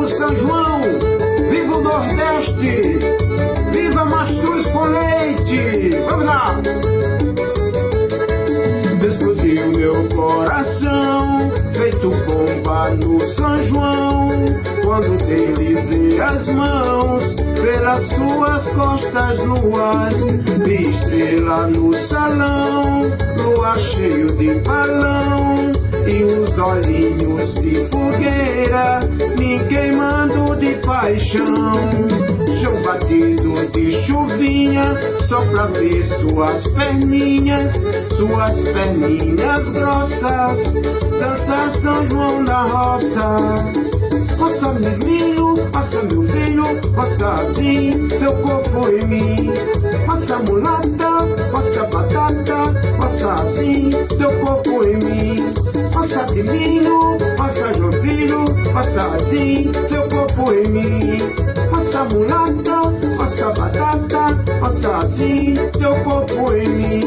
o São João, viva o Nordeste, viva mastruz com leite. Vamos lá! Explodiu meu coração, feito bomba no São João, quando deslizei as mãos pelas suas costas nuas. Vi estrela no salão, lua cheio de balão, e os olhinhos de fogueira me queimando de paixão. Chão batido de chuvinha, só pra ver suas perninhas grossas, dançar São João da roça. Roça menino, roça meu filho, roça assim, teu corpo em mim. Roça mulata, roça batata, roça assim, teu corpo em mim. Roça de milho, roça João filho, roça assim, teu corpo em mim. Roça mulata, roça batata, roça assim, teu corpo em mim.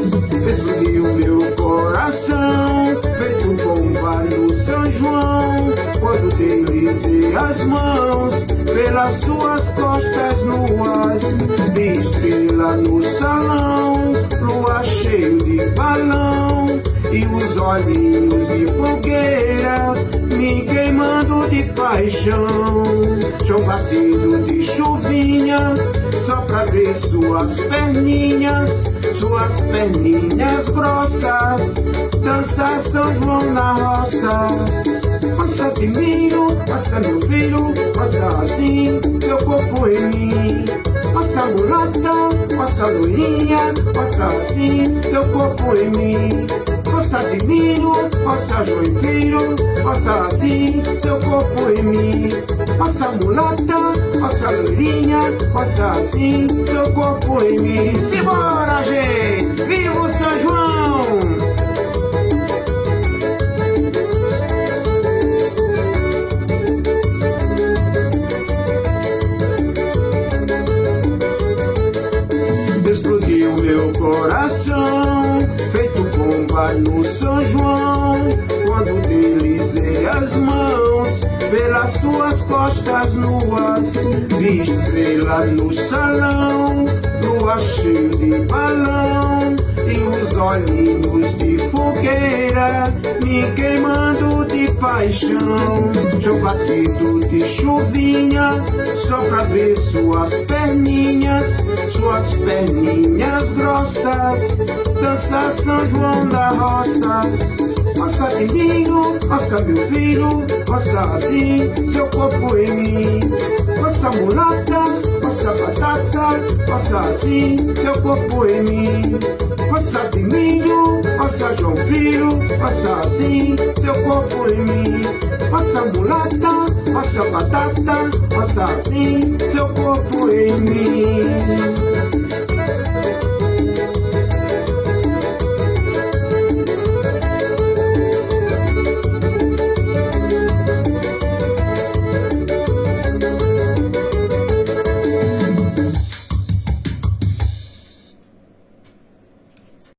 Explodiu meu coração, feito bomba no São João, quando deslizei as mãos pelas suas costas nuas. Vi estrela no salão, lua cheio de balão, e os olhinhos de fogueira me queimando de paixão. Chão batido de chuvinha, só pra ver suas perninhas grossas, dançar São João na roça. Roça de milho, roça meu filho, roça assim, teu corpo em mim. Roça mulata, roça loirinha, roça assim, teu corpo em mim. Roça de milho, roça João filho, roça assim, seu corpo em mim. Roça mulata, roça loirinha, roça assim, teu corpo em mim. Simbora, gente! Viva o São João! Explodiu meu coração, feito bomba no São João, quando deslizei as mãos pelas suas costas nuas. Vi estrela no salão, lua cheio de balão, e os olhinhos de fogueira me queimando de paixão. Chão batido de chuvinha, só pra ver suas perninhas grossas, dançar São João da roça. Roça de milho, roça meu filho, roça assim, seu corpo em mim. Roça mulata, roça batata, roça assim, seu corpo em mim. Roça de milho, roça João filho, roça assim, seu corpo em mim. Roça mulata, roça batata, roça assim, seu corpo em mim.